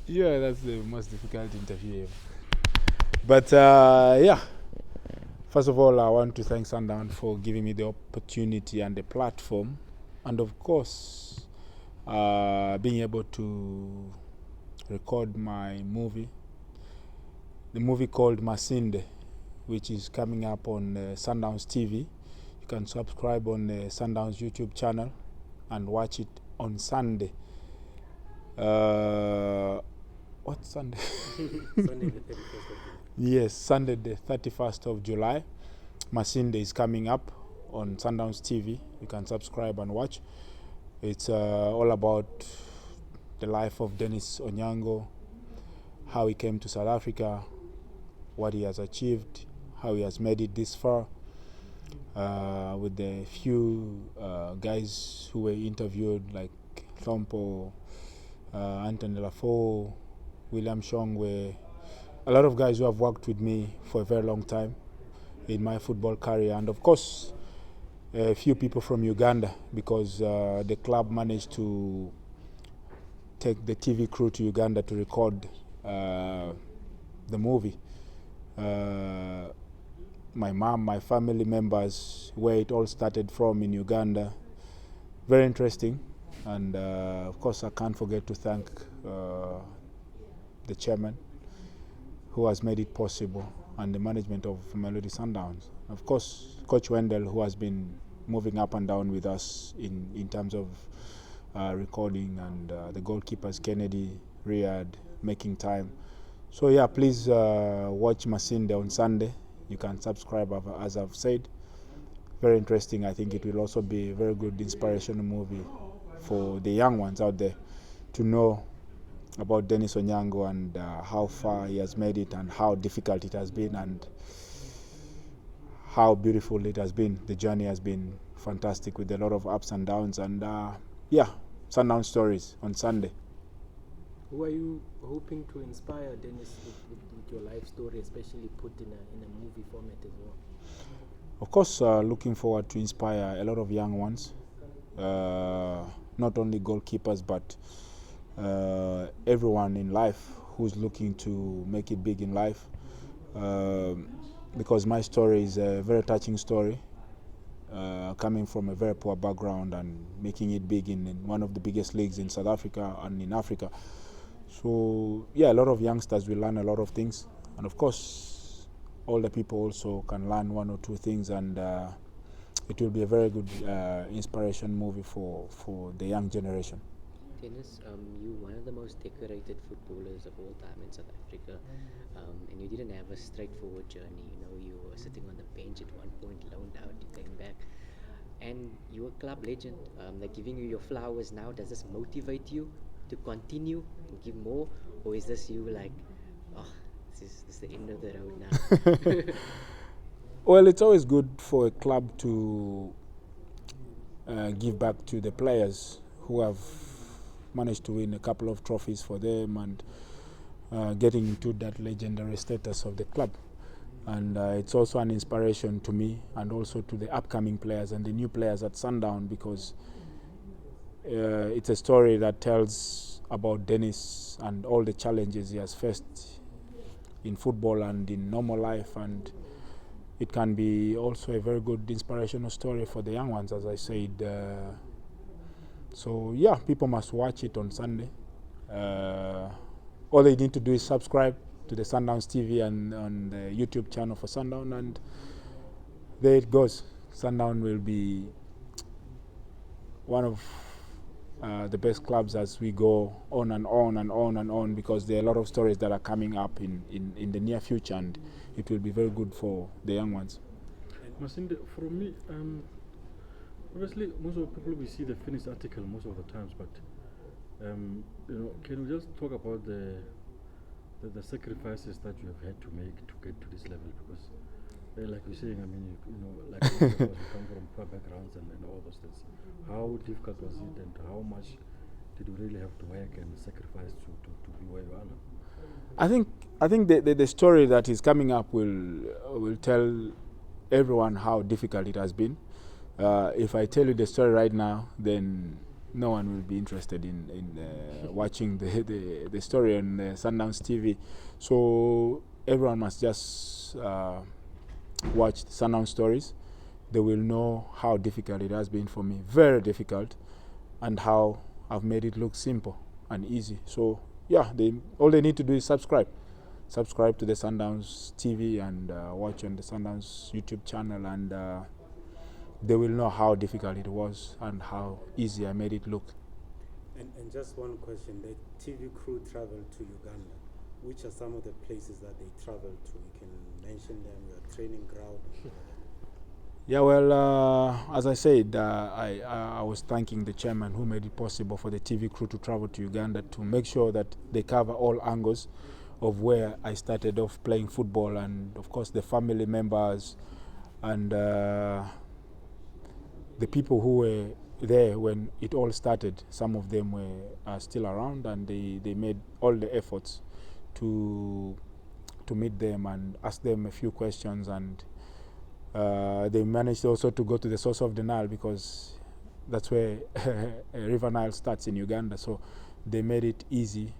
Yeah, that's the most difficult interview ever. But yeah, first of all, I want to thank Sundown for giving me the opportunity and the platform, and of course, being able to record my movie, the movie called Masinde, which is coming up on Sundowns TV. You can subscribe on the Sundowns YouTube channel and watch it on Sunday. What Sunday? Sunday the 31st of July. Yes, Sunday the 31st of July. Masinde is coming up on Sundowns TV. You can subscribe and watch. It's all about the life of Denis Onyango, how he came to South Africa, what he has achieved, how he has made it this far, with the few guys who were interviewed like Thompo, Anthony Lafaux, William Shongwe, a lot of guys who have worked with me for a very long time in my football career, and of course a few people from Uganda, because the club managed to take the TV crew to Uganda to record the movie. My mom, my family members, where it all started from in Uganda. Very interesting. And of course, I can't forget to thank the chairman who has made it possible, and the management of Mamelodi Sundowns. Of course, Coach Wendell, who has been moving up and down with us in terms of recording, and the goalkeepers, Kennedy, Riyadh, making time. So yeah, please watch Masinde on Sunday. You can subscribe, as I've said. Very interesting. I think it will also be a very good inspirational movie for the young ones out there to know about Denis Onyango and how far he has made it, and how difficult it has been, and how beautiful it has been. The journey has been fantastic with a lot of ups and downs, and yeah, Sundown Stories on Sunday. Who are you hoping to inspire, Denis, with your life story, especially put in a movie format as well? Of course, looking forward to inspire a lot of young ones, not only goalkeepers, but everyone in life who's looking to make it big in life, because my story is a very touching story, coming from a very poor background and making it big in one of the biggest leagues in South Africa and in Africa. So yeah, a lot of youngsters will learn a lot of things, and of course older people also can learn one or two things, and it will be a very good inspiration movie for the young generation. Denis, you're one of the most decorated footballers of all time in South Africa, and you didn't have a straightforward journey. You know, you were sitting on the bench at one point, loaned out, you came back, and you're a club legend. They're giving you your flowers now. Does this motivate you to continue and give more, or is this you like, oh, this is the end of the road now? Well, it's always good for a club to give back to the players who have managed to win a couple of trophies for them, and getting into that legendary status of the club. And it's also an inspiration to me, and also to the upcoming players and the new players at Sundown, because it's a story that tells about Denis and all the challenges he has faced in football and in normal life, and it can be also a very good inspirational story for the young ones, as I said. So yeah, people must watch it on Sunday. All they need to do is subscribe to the Sundowns TV and on the YouTube channel for Sundown, and there it goes. Sundown will be one of the best clubs as we go on and on and on and on, because there are a lot of stories that are coming up in the near future, and it will be very good for the young ones. Masinde, for me, obviously most of the people we see the finished article most of the times, but can we just talk about the sacrifices that you have had to make to get to this level? Because like you're saying, I mean, like most of us, we come from poor backgrounds and all those things. How difficult was it, and how much did you really have to work and sacrifice to be where you are now? I think the story that is coming up will tell everyone how difficult it has been. If I tell you the story right now, then no one will be interested in watching the story on Sundowns TV. So everyone must just watch the Sundowns stories. They will know how difficult it has been for me, very difficult, and how I've made it look simple and easy. So yeah, all they need to do is subscribe to the Sundowns TV and watch on the Sundowns YouTube channel, and they will know how difficult it was and how easy I made it look. And just one question, the TV crew traveled to Uganda. Which are some of the places that they traveled to? You can mention them, your training ground. Yeah, well, as I said, I was thanking the chairman who made it possible for the TV crew to travel to Uganda to make sure that they cover all angles of where I started off playing football, and of course the family members and the people who were there when it all started. Some of them are still around, and they made all the efforts to meet them and ask them a few questions, and they managed also to go to the source of the Nile, because that's where River Nile starts in Uganda. So they made it easy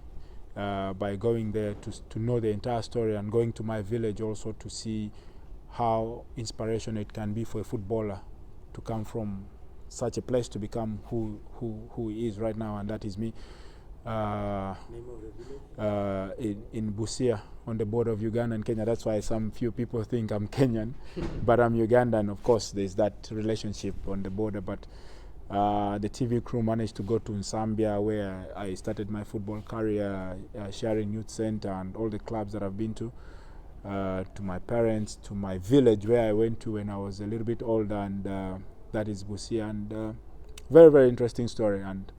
by going there to know the entire story, and going to my village also to see how inspirational it can be for a footballer to come from such a place to become who he is right now, and that is me. Name of the village? In Busia, on the border of Uganda and Kenya. That's why some few people think I'm Kenyan, but I'm Ugandan. Of course, there's that relationship on the border. But the TV crew managed to go to Zambia, where I started my football career, Sharing Youth Center, and all the clubs that I've been to my parents, to my village where I went to when I was a little bit older, and that is Busia. And very, very interesting story and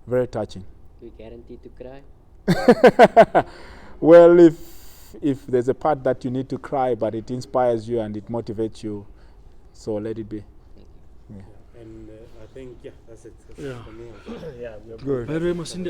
very touching. We guaranteed to cry? Well, if there's a part that you need to cry, but it inspires you and it motivates you, so let it be. Thank you. Yeah. And I think, that's it. That's Yeah. for me. Yeah, Good. By the way, Masinde,